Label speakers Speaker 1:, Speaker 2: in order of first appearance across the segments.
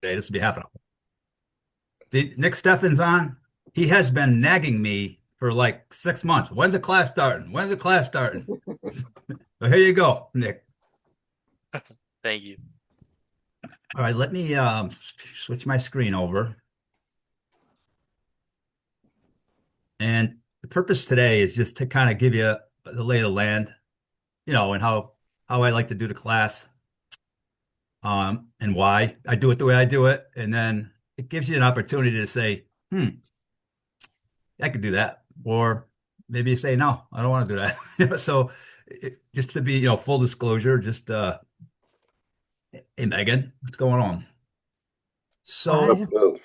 Speaker 1: Okay, this will be half an hour. See, Nick Steffen's on. He has been nagging me for like 6 months. When's the class starting? When's the class starting? So here you go, Nick.
Speaker 2: Thank you.
Speaker 1: All right, let me switch my screen over. And the purpose today is just to kind of give you the lay of the land, and how I like to do the class, and why I do it the way I do it. And then it gives you an opportunity to say, I could do that. Or maybe you say, no, I don't want to do that. So just to be, full disclosure, just, hey, Megan, what's going on? So,
Speaker 3: Hi.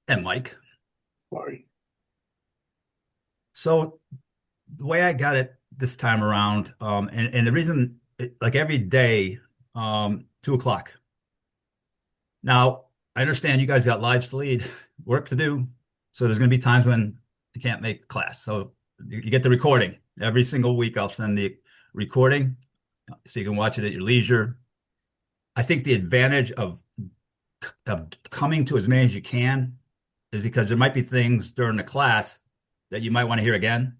Speaker 1: and Mike.
Speaker 3: Sorry.
Speaker 1: So the way I got it this time around, and the reason, like every day, 2 o'clock. Now, I understand you guys got lives to lead, work to do. So there's going to be times when you can't make class. So you get the recording. Every single week, I'll send the recording so you can watch it at your leisure. I think the advantage of coming to as many as you can is because there might be things during the class that you might want to hear again,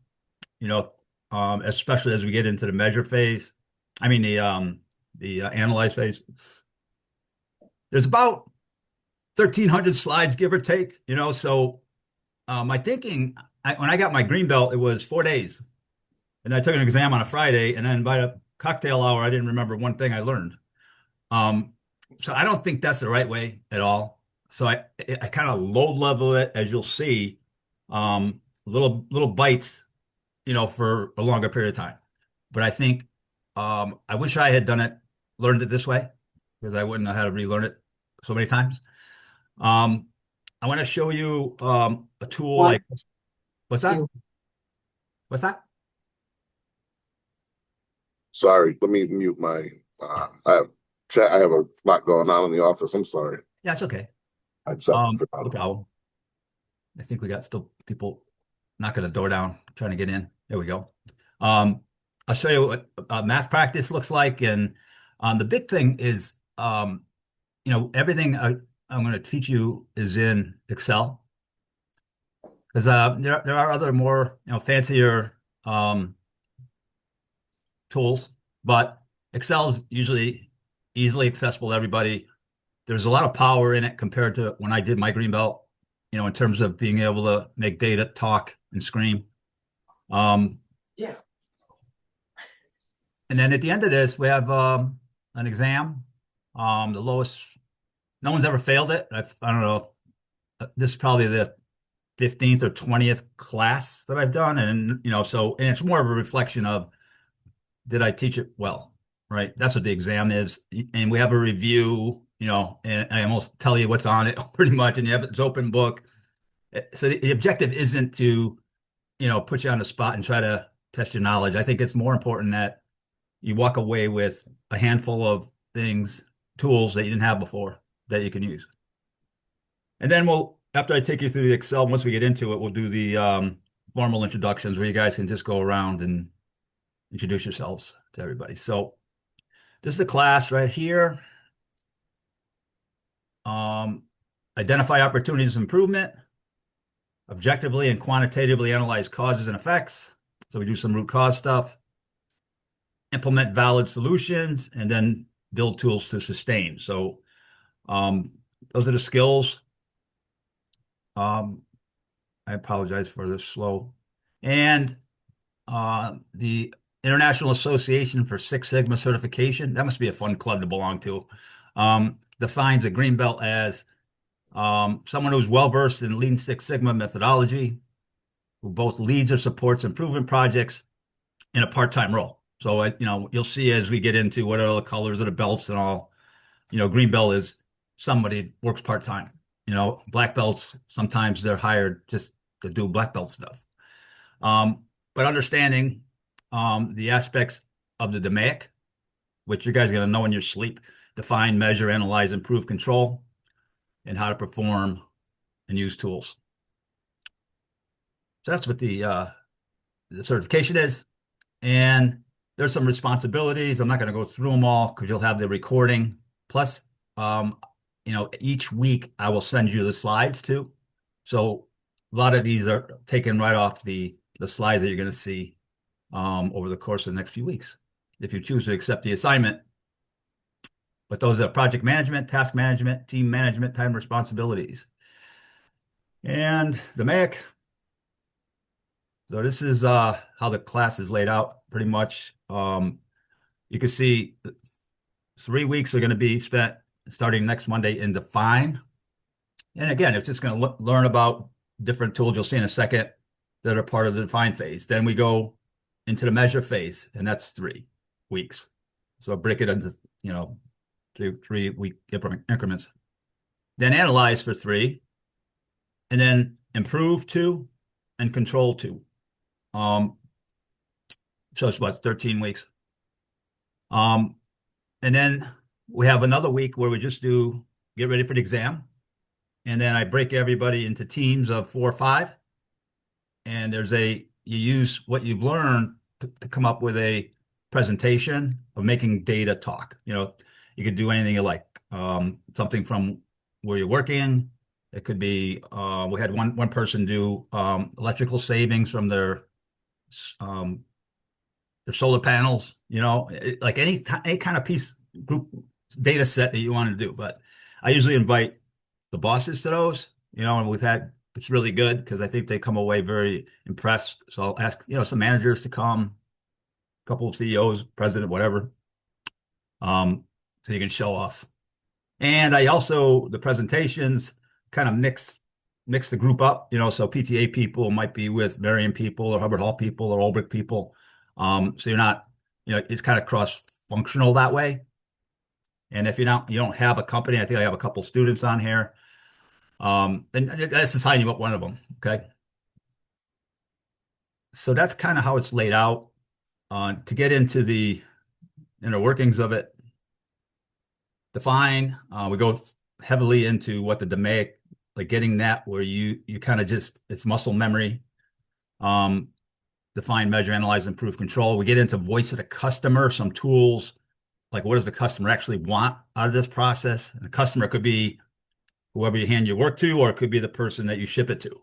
Speaker 1: you know, especially as we get into the measure phase. I mean, the analyze phase. There's about 1,300 slides, give or take, so my thinking, when I got my green belt, it was 4 days. And I took an exam on a Friday, and then by the cocktail hour, I didn't remember one thing I learned. Um, so I don't think that's the right way at all. So I kind of low level it, as you'll see, little bites, for a longer period of time. But I think I wish I had learned it this way, because I wouldn't have had to relearn it so many times. Um, I want to show you a tool
Speaker 3: One,
Speaker 1: like what's that?
Speaker 3: two.
Speaker 1: What's that?
Speaker 3: Sorry, let me mute my. I have chat. I have a lot going on in the office. I'm sorry.
Speaker 1: Yeah, it's okay.
Speaker 3: I just have to figure
Speaker 1: No
Speaker 3: out.
Speaker 1: problem. I think we got still people knocking the door down, trying to get in. There we go. Um, I'll show you what math practice looks like, and the big thing is, everything I'm going to teach you is in Excel, because there are other more fancier tools, but Excel is usually easily accessible to everybody. There's a lot of power in it compared to when I did my green belt, in terms of being able to make data talk and scream. Um,
Speaker 2: Yeah.
Speaker 1: and then at the end of this, we have an exam. The lowest, no one's ever failed it. I don't know. This is probably the 15th or 20th class that I've done. And, and it's more of a reflection of, did I teach it well? Right. That's what the exam is. And we have a review, and I almost tell you what's on it pretty much. And you have it's open book. So the objective isn't to, put you on the spot and try to test your knowledge. I think it's more important that you walk away with a handful of things, tools that you didn't have before that you can use. And then after I take you through the Excel, once we get into it, we'll do the formal introductions where you guys can just go around and introduce yourselves to everybody. So this is the class right here. Um, Identify opportunities of improvement, objectively and quantitatively analyze causes and effects. So we do some root cause stuff, implement valid solutions, and then build tools to sustain. So those are the skills. Um, I apologize for the slow. And the International Association for Six Sigma Certification, that must be a fun club to belong to, defines a green belt as someone who's well versed in Lean Six Sigma methodology, who both leads or supports improvement projects in a part-time role. So, you'll see as we get into what are the colors of the belts and all, green belt is somebody works part-time. Black belts, sometimes they're hired just to do black belt stuff. But understanding the aspects of the DMAIC, which you guys are going to know in your sleep: define, measure, analyze, improve, control, and how to perform and use tools. So that's what the certification is. And there's some responsibilities. I'm not going to go through them all because you'll have the recording. Plus, each week I will send you the slides too. So a lot of these are taken right off the slides that you're going to see over the course of the next few weeks, if you choose to accept the assignment. But those are project management, task management, team management, time responsibilities. And the MAC. So this is how the class is laid out pretty much. You can see 3 weeks are going to be spent starting next Monday in Define. And again, it's just going to learn about different tools you'll see in a second that are part of the Define phase. Then we go into the measure phase, and that's 3 weeks. So I'll break it into, 3 week increments. Then analyze for 3, and then improve 2, and control 2. So it's what, 13 weeks. And then we have another week where we just do get ready for the exam. And then I break everybody into teams of 4 or 5. And you use what you've learned to come up with a presentation of making data talk. You could do anything you like. Something from where you're working. It could be, we had one person do electrical savings from their solar panels, like any kind of group data set that you want to do. But I usually invite the bosses to those, and it's really good because I think they come away very impressed. So I'll ask, some managers to come, a couple of CEOs, president, whatever, so you can show off. And the presentations kind of mix the group up, so PTA people might be with Marion people or Hubbard Hall people or Olbrich people. So you're not, it's kind of cross-functional that way. And if you don't have a company, I think I have a couple students on here. And let's assign you up one of them, okay? So that's kind of how it's laid out. To get into the inner workings of it, Define, we go heavily into what the DMAIC, like getting that where you kind of it's muscle memory. Define, measure, analyze, improve, control. We get into voice of the customer, some tools, like what does the customer actually want out of this process? And the customer could be whoever you hand your work to, or it could be the person that you ship it to.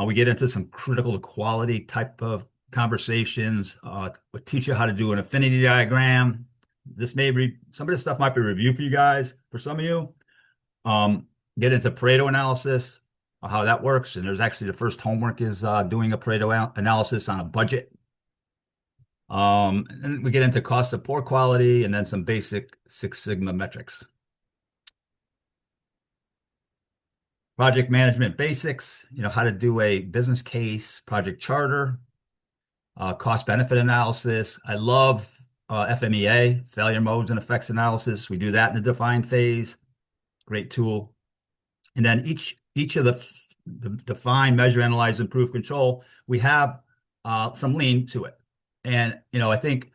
Speaker 1: We get into some critical to quality type of conversations. We teach you how to do an affinity diagram. Some of this stuff might be review for you guys, for some of you. Get into Pareto analysis, how that works. And there's actually the first homework is doing a Pareto analysis on a budget. And we get into cost of poor quality and then some basic Six Sigma metrics. Project management basics, how to do a business case, project charter, cost benefit analysis. I love FMEA, failure modes and effects analysis. We do that in the Define phase. Great tool. And then each of the Define, measure, analyze, improve, control, we have some lean to it. And, I think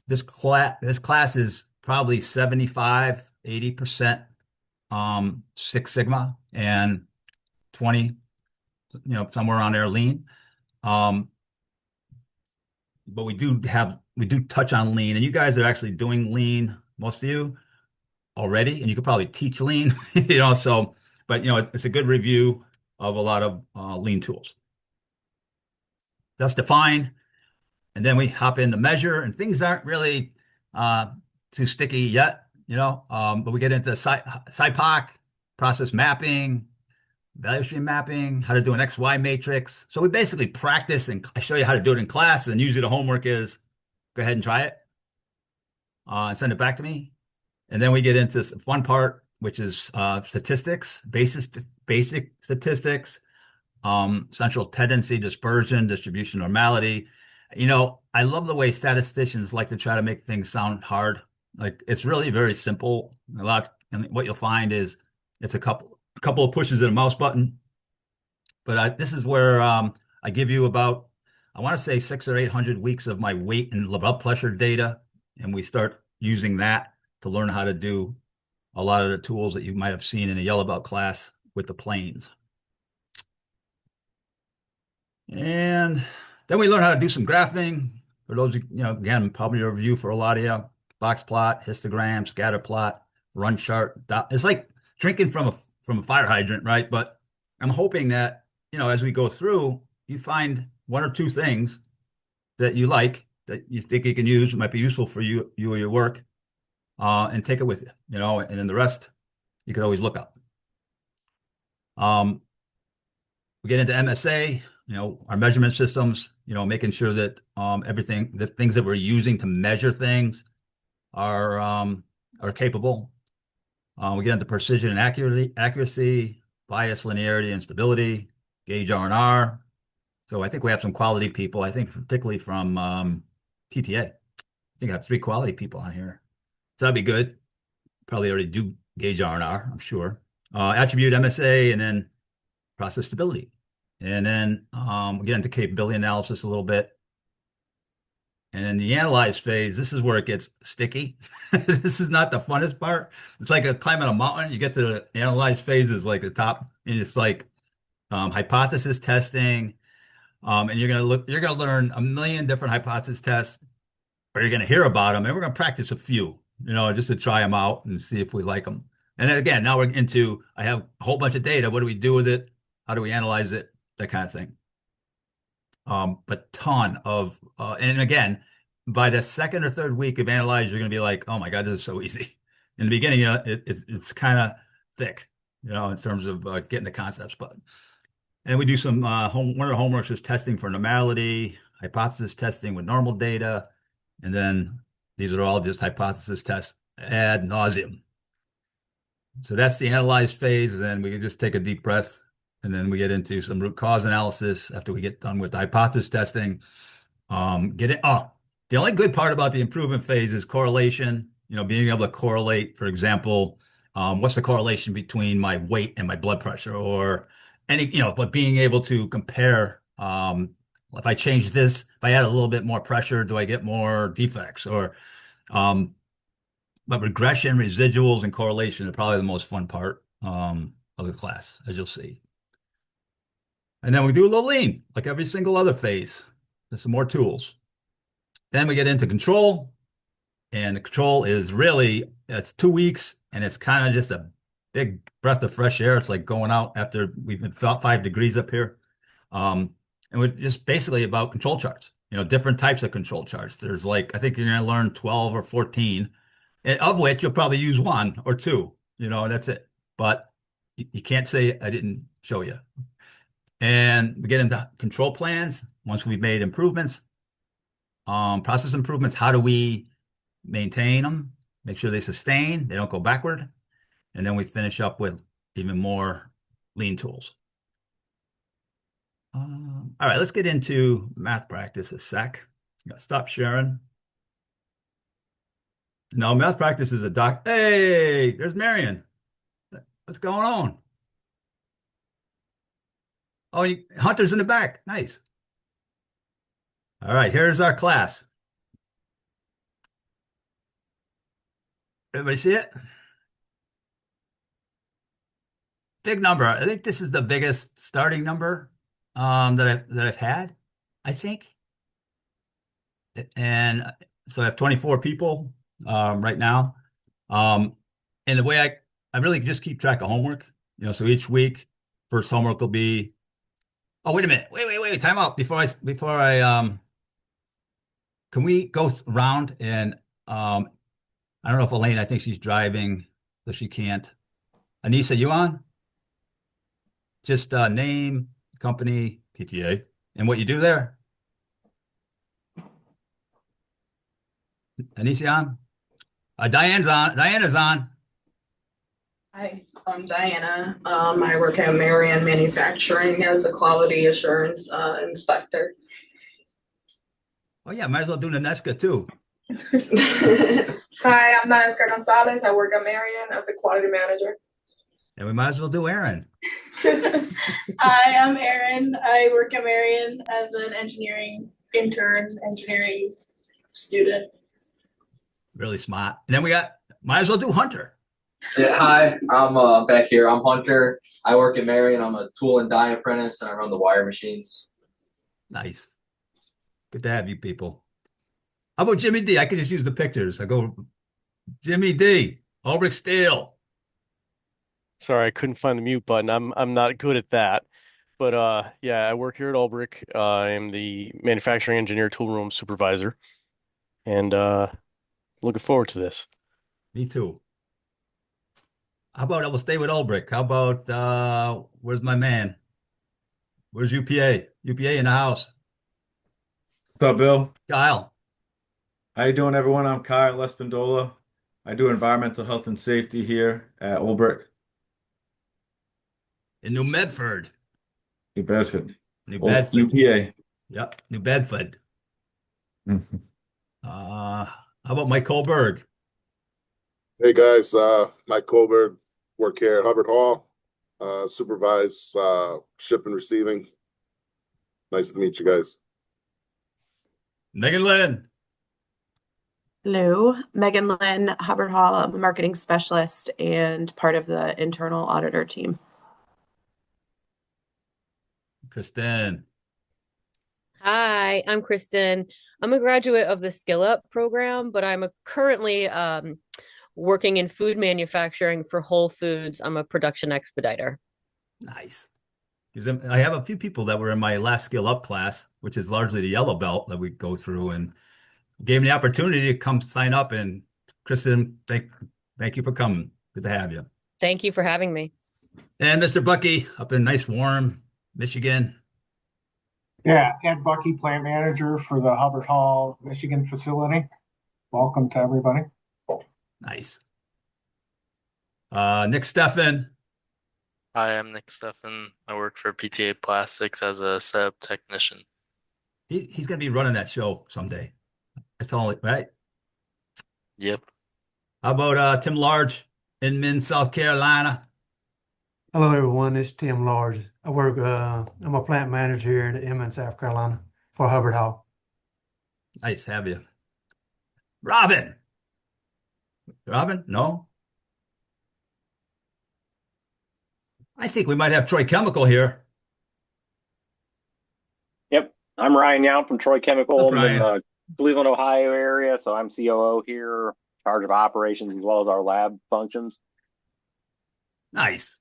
Speaker 1: this class is probably 75, 80% Six Sigma and 20, somewhere around there lean. But we do touch on lean, and you guys are actually doing lean, most of you already, and you could probably teach lean, but it's a good review of a lot of lean tools. That's Define. And then we hop into measure, and things aren't really too sticky yet, but we get into SIPOC, process mapping, value stream mapping, how to do an XY matrix. So we basically practice, and I show you how to do it in class, and usually the homework is go ahead and try it and send it back to me. And then we get into some fun part, which is statistics, basic statistics, central tendency, dispersion, distribution normality. I love the way statisticians like to try to make things sound hard. Like it's really very simple. And what you'll find is it's a couple of pushes of a mouse button. But this is where I give you about, I want to say 600 or 800 weeks of my weight and blood pressure data, and we start using that to learn how to do a lot of the tools that you might have seen in a yellow belt class with the planes. And then we learn how to do some graphing. For those, again, probably a review for a lot of you. Box plot, histogram, scatter plot, run chart. It's like drinking from a fire hydrant, right? But I'm hoping that, as we go through, you find one or two things that you like that you think you can use, might be useful for you or your work, and take it with you, and then the rest you could always look up. Um, we get into MSA, our measurement systems, making sure that everything, the things that we're using to measure things are capable. We get into precision and accuracy, bias, linearity, and stability, gauge R&R. So I think we have some quality people. I think particularly from PTA. I think I have 3 quality people on here. So that'd be good. Probably already do gauge R&R, I'm sure. Attribute MSA and then process stability. And then we get into capability analysis a little bit. And in the analyze phase, this is where it gets sticky. This is not the funnest part. It's like climbing a mountain. You get to the analyze phase is like the top, and it's like hypothesis testing. And you're gonna learn a million different hypothesis tests, or you're gonna hear about them, and we're gonna practice a few, just to try them out and see if we like them. And then again, now we're into, I have a whole bunch of data. What do we do with it? How do we analyze it? That kind of thing. But ton of, and again, by the second or third week of analyze, you're going to be like, oh my God, this is so easy. In the beginning, it's kind of thick, in terms of getting the concepts. And we do some, one of the homeworks is testing for normality, hypothesis testing with normal data. And then these are all just hypothesis tests ad nauseum. So that's the analyze phase. And then we can just take a deep breath. And then we get into some root cause analysis after we get done with the hypothesis testing. The only good part about the improvement phase is correlation, being able to correlate, for example, what's the correlation between my weight and my blood pressure, or but being able to compare, if I change this, if I add a little bit more pressure, do I get more defects? But regression, residuals, and correlation are probably the most fun part of the class, as you'll see. And then we do a little lean, like every single other phase. There's some more tools. Then we get into control, and the control is really, it's 2 weeks, and it's kind of just a big breath of fresh air. It's like going out after we've been 5 degrees up here. And we're just basically about control charts, different types of control charts. There's I think you're going to learn 12 or 14, of which you'll probably use 1 or 2, and that's it. But you can't say I didn't show you. And we get into control plans once we've made improvements, process improvements. How do we maintain them? Make sure they sustain, they don't go backward. And then we finish up with even more lean tools. All right, let's get into math practice a sec. Stop sharing. No, math practice is a doc. Hey, there's Marion. What's going on? Oh, Hunter's in the back. Nice. All right, here's our class. Everybody see it? Big number. I think this is the biggest starting number that I've had, I think. And so I have 24 people right now. And the way I really just keep track of homework, so each week, first homework will be, oh, wait a minute. Wait, time out before I can we go around and I don't know if Elaine, I think she's driving, so she can't. Anissa, you on? Just name, company, PTA, and what you do there. Anissa on? Diana's on.
Speaker 4: Hi, I'm Diana. I work at Marion Manufacturing as a quality assurance inspector.
Speaker 1: Oh yeah, might as well do Nanesca too.
Speaker 5: Hi, I'm Nanesca Gonzalez. I work at Marion as a quality manager.
Speaker 1: And we might as well do Aaron.
Speaker 6: Hi, I'm Erin. I work at Marion as an engineering student.
Speaker 1: Really smart. And then might as well do Hunter.
Speaker 7: Yeah, hi, I'm back here. I'm Hunter. I work at Marion. I'm a tool and die apprentice, and I run the wire machines.
Speaker 1: Nice. Good to have you people. How about Jimmy D? I could just use the pictures. I go, Jimmy D, Ulbrich Steel.
Speaker 8: Sorry, I couldn't find the mute button. I'm not good at that. But yeah, I work here at Ulbrich. I am the manufacturing engineer tool room supervisor, and looking forward to this.
Speaker 1: Me too. How about I will stay with Ulbrich? How about where's my man? Where's UPA? UPA in the house.
Speaker 9: What's up, Bill?
Speaker 1: Kyle
Speaker 9: How you doing, everyone? I'm Kyle Lespandola. I do environmental health and safety here at Olbrich.
Speaker 1: in New Medford.
Speaker 9: New Bedford.
Speaker 1: New
Speaker 9: Oh,
Speaker 1: Bedford.
Speaker 9: UPA.
Speaker 1: Yep, New Bedford.
Speaker 9: Mhm.
Speaker 1: How about Mike Kohlberg?
Speaker 3: Hey guys, Mike Colberg, work here at Hubbard Hall, supervise ship and receiving. Nice to meet you guys.
Speaker 1: Megan Lynn.
Speaker 10: Hello, Megan Lynn, Hubbard Hall. I'm a marketing specialist and part of the internal auditor team.
Speaker 1: Kristen.
Speaker 11: Hi, I'm Kristen. I'm a graduate of the Skill Up program, but currently working in food manufacturing for Whole Foods. I'm a production expediter.
Speaker 1: Nice. 'Cause I have a few people that were in my last skill up class, which is largely the yellow belt that we go through, and gave me the opportunity to come sign up. And Kristen, thank you for coming. Good to have you.
Speaker 11: Thank you for having me.
Speaker 1: And Mr. Bucky up in nice warm Michigan.
Speaker 12: Yeah, Ed Bucky, plant manager for the Hubbard Hall, Michigan facility. Welcome to everybody.
Speaker 1: Nice. Nick Steffen.
Speaker 2: Hi, I'm Nick Steffen. I work for PTA Plastics as a setup technician.
Speaker 1: He's going to be running that show someday. That's all, right?
Speaker 2: Yep.
Speaker 1: How about Tim Large in Min, South Carolina?
Speaker 13: Hello, everyone. It's Tim Large. I'm a plant manager here in Emmons, South Carolina for Hubbard Hall.
Speaker 1: Nice to have you. Robin. Robin? No? I think we might have Troy Chemical here.
Speaker 14: Yep, I'm Ryan Young from Troy Chemical.
Speaker 1: Up,
Speaker 14: I'm in
Speaker 1: Ryan.
Speaker 14: the Cleveland, Ohio area, so I'm COO here, in charge of operations as well as our lab functions.
Speaker 1: Nice.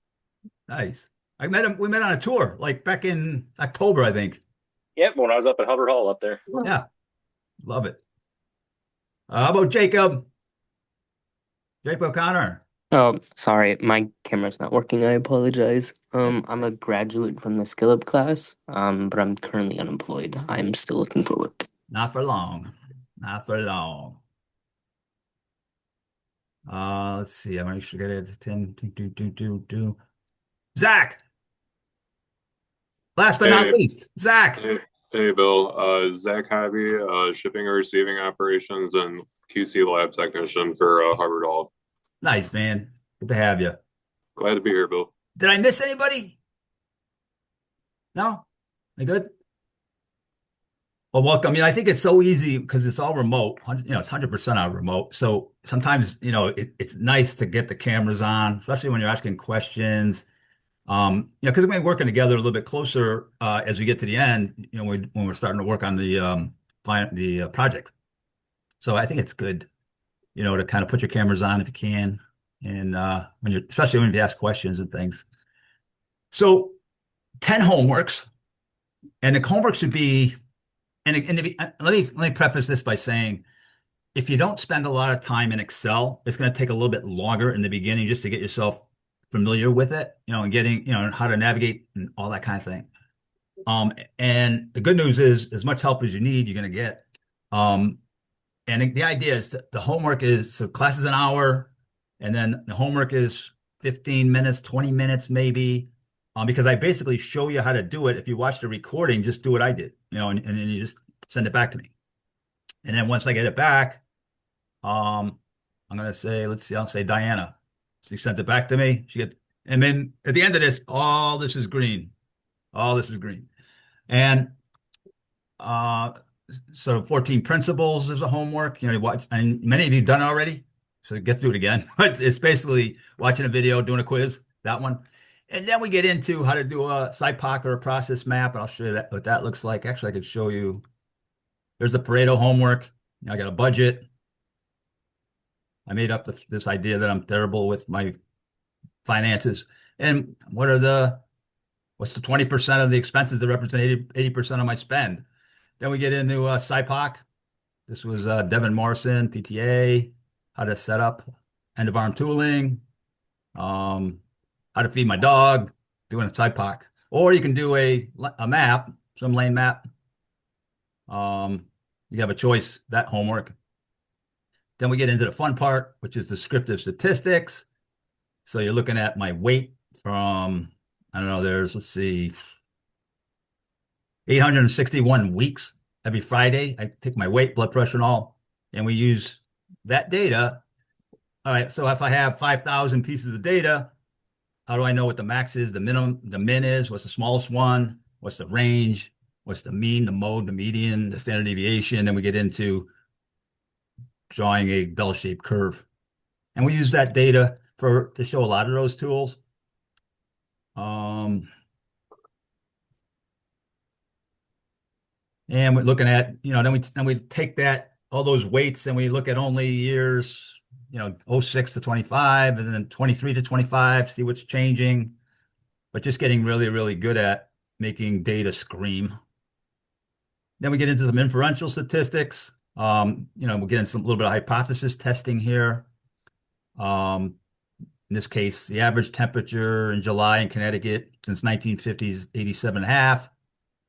Speaker 1: Nice. I met him. We met on a tour, like back in October, I think.
Speaker 14: Yep, when I was up at Hubbard Hall up there.
Speaker 1: Yeah. Love it. How about Jacob? Jacob O'Connor.
Speaker 15: Oh, sorry, my camera's not working. I apologize. I'm a graduate from the Skill Up class, but I'm currently unemployed. I'm still looking for work.
Speaker 1: Not for long. Not for long. Let's see. I'm gonna forget it. Tim. Zach. Last but not
Speaker 16: Hey,
Speaker 1: least, Zach.
Speaker 16: hey, Bill. Zach Hobby, shipping and receiving operations and QC lab technician for Harvard Hall.
Speaker 1: Nice, man. Good to have you.
Speaker 16: Glad to be here, Bill.
Speaker 1: Did I miss anybody? No? They good? Well, welcome. I think it's so easy because it's all remote. It's 100% on remote. So sometimes, it's nice to get the cameras on, especially when you're asking questions. Because we're working together a little bit closer as we get to the end, when we're starting to work on the project. So I think it's good, to kind of put your cameras on if you can, and especially when you ask questions and things. So 10 homeworks, and the homework should be, let me preface this by saying, if you don't spend a lot of time in Excel, it's going to take a little bit longer in the beginning just to get yourself familiar with it, and getting, how to navigate and all that kind of thing. And the good news is, as much help as you need, you're going to get. And the idea is the homework is, so class is an hour, and then the homework is 15 minutes, 20 minutes maybe, because I basically show you how to do it. If you watch the recording, just do what I did, and then you just send it back to me. And then once I get it back, I'm going to say, let's see, I'll say Diana. She sent it back to me. And then at the end of this, all this is green. All this is green. And so 14 principles is a homework. Watch, and many of you have done it already. So get through it again. But it's basically watching a video, doing a quiz, that one. And then we get into how to do a SciPoc or a process map. And I'll show you what that looks like. Actually, I could show you. There's the Pareto homework. I got a budget. I made up this idea that I'm terrible with my finances, and what's the 20% of the expenses that represent 80% of my spend. Then we get into SIPOC. This was Devin Morrison, PTA, how to set up end of arm tooling, how to feed my dog, doing a SIPOC. Or you can do a map, some lane map. You have a choice, that homework. Then we get into the fun part, which is descriptive statistics. So you're looking at my weight from, I don't know, let's see, 861 weeks. Every Friday, I take my weight, blood pressure, and all, and we use that data. All right, so if I have 5,000 pieces of data, how do I know what the max is, the minimum, the min is, what's the smallest one, what's the range, what's the mean, the mode, the median, the standard deviation? Then we get into drawing a bell-shaped curve. And we use that data to show a lot of those tools. And we're looking at, then we take all those weights and we look at only years, 06 to 25 and then 23 to 25, see what's changing, but just getting really, really good at making data scream. Then we get into some inferential statistics. We'll get into a little bit of hypothesis testing here. In this case, the average temperature in July in Connecticut since 1950 is 87.5,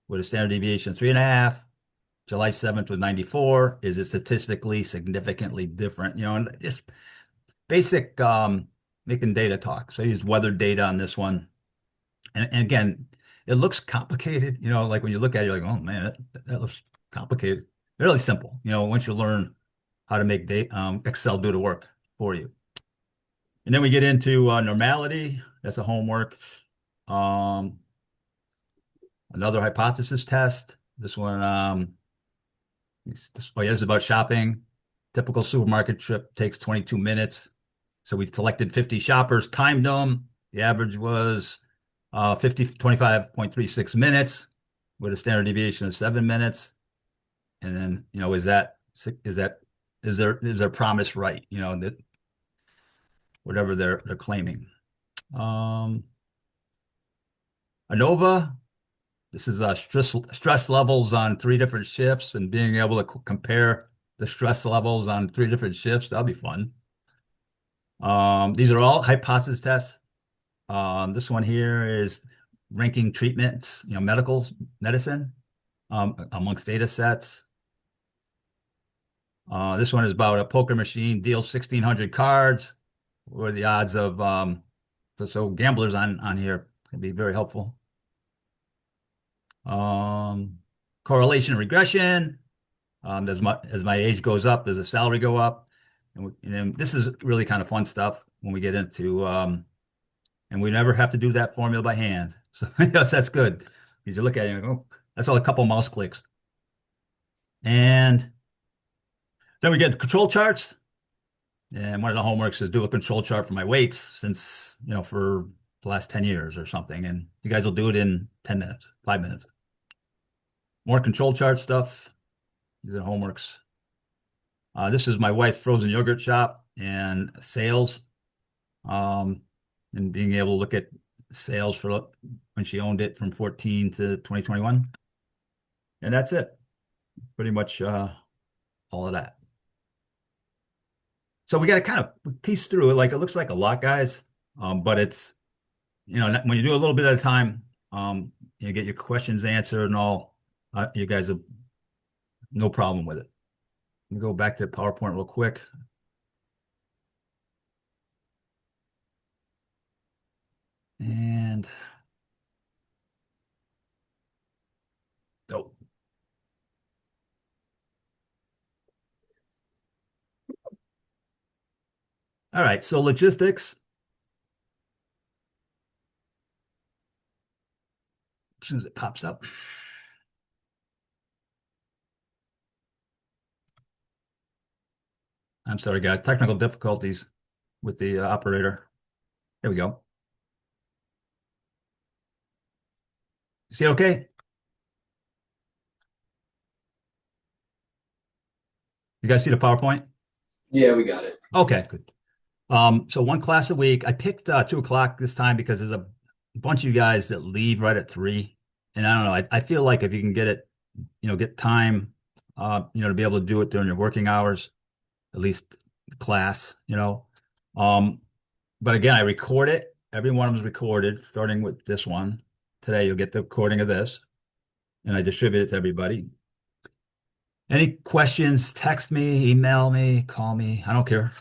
Speaker 1: with a standard deviation of 3.5. July 7th with 94. Is it statistically significantly different? And just basic making data talk. So I used weather data on this one. And again, it looks complicated, like when you look at it, you're like, oh man, that looks complicated. Really simple, once you learn how to make Excel do the work for you. And then we get into normality. That's a homework. Another hypothesis test. This one, this is about shopping. Typical supermarket trip takes 22 minutes. So we selected 50 shoppers, timed them. The average was 25.36 minutes with a standard deviation of 7 minutes. And then, is their promise right? That whatever they're claiming. ANOVA, this is stress levels on 3 different shifts and being able to compare the stress levels on 3 different shifts. That'll be fun. These are all hypothesis tests. This one here is ranking treatments, medicine, amongst data sets. This one is about a poker machine deals 1,600 cards. What are the odds of, so gamblers on here can be very helpful. Correlation and regression. As my age goes up, does the salary go up? And then this is really kind of fun stuff when we get into, and we never have to do that formula by hand. So yes, that's good. Because you look at it and go, oh, that's all a couple mouse clicks. And then we get the control charts. And one of the homeworks is do a control chart for my weights since, for the last 10 years or something. And you guys will do it in 10 minutes, 5 minutes. More control chart stuff. These are homeworks. This is my wife's frozen yogurt shop and sales. And being able to look at sales for when she owned it from 14 to 2021. And that's it. Pretty much all of that. So we got to kind of piece through it. Like it looks like a lot, guys. But it's, when you do a little bit at a time, you get your questions answered and all. You guys have no problem with it. Let me go back to PowerPoint real quick. And oh. All right, so logistics. As soon as it pops up. I'm sorry, guys. Technical difficulties with the operator. Here we go. See it okay? You guys see the PowerPoint?
Speaker 7: Yeah, we got it.
Speaker 1: Okay, good. So one class a week. I picked 2 o'clock this time because there's a bunch of you guys that leave right at 3. And I don't know, I feel like if you can get it, get time, to be able to do it during your working hours, at least class, But again, I record it. Every one of them is recorded, starting with this one. Today, you'll get the recording of this, and I distribute it to everybody. Any questions, text me, email me, call me. I don't care.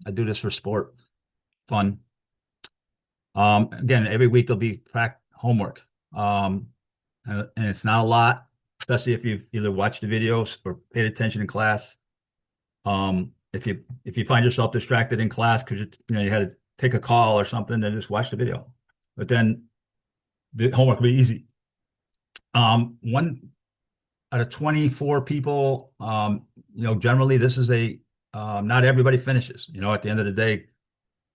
Speaker 1: I do this for sport, fun. Again, every week there'll be homework. And it's not a lot, especially if you've either watched the videos or paid attention in class. If you find yourself distracted in class because you had to take a call or something, then just watch the video. But then the homework will be easy. One out of 24 people, generally this is not everybody finishes. At the end of the day,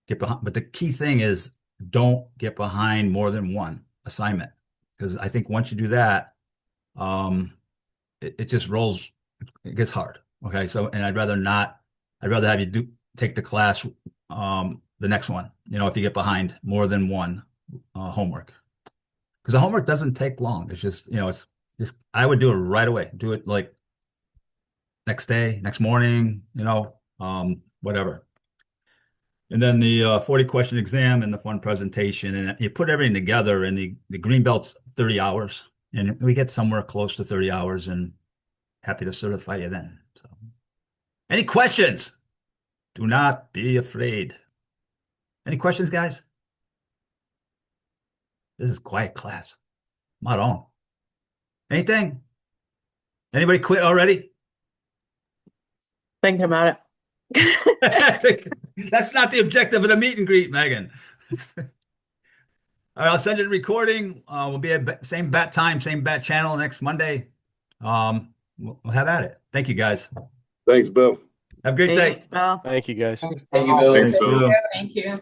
Speaker 1: get behind. But the key thing is don't get behind more than one assignment, because I think once you do that, it just rolls. It gets hard. Okay, so and I'd rather have you take the class, the next one. If you get behind more than one homework, because the homework doesn't take long. It's just it's just I would do it right away. Do it like next day, next morning. Whatever. And then the 40 question exam and the fun presentation, and you put everything together, and the green belt's 30 hours, and we get somewhere close to 30 hours, and happy to certify you then. So, any questions? Do not be afraid. Any questions, guys? This is quiet class. Not on. Anything? Anybody quit already?
Speaker 10: Thinking about it.
Speaker 1: That's not the objective of the meet and greet, Megan. All right, I'll send you the recording. We'll be at same bat time, same bat channel next Monday. We'll have at it. Thank you, guys.
Speaker 3: Thanks, Bill.
Speaker 1: Have a great
Speaker 10: Thanks,
Speaker 1: day.
Speaker 10: Bill.
Speaker 8: Thank you, guys.
Speaker 7: Thank you, Bill.
Speaker 16: Thanks, Bill.
Speaker 4: Thank you.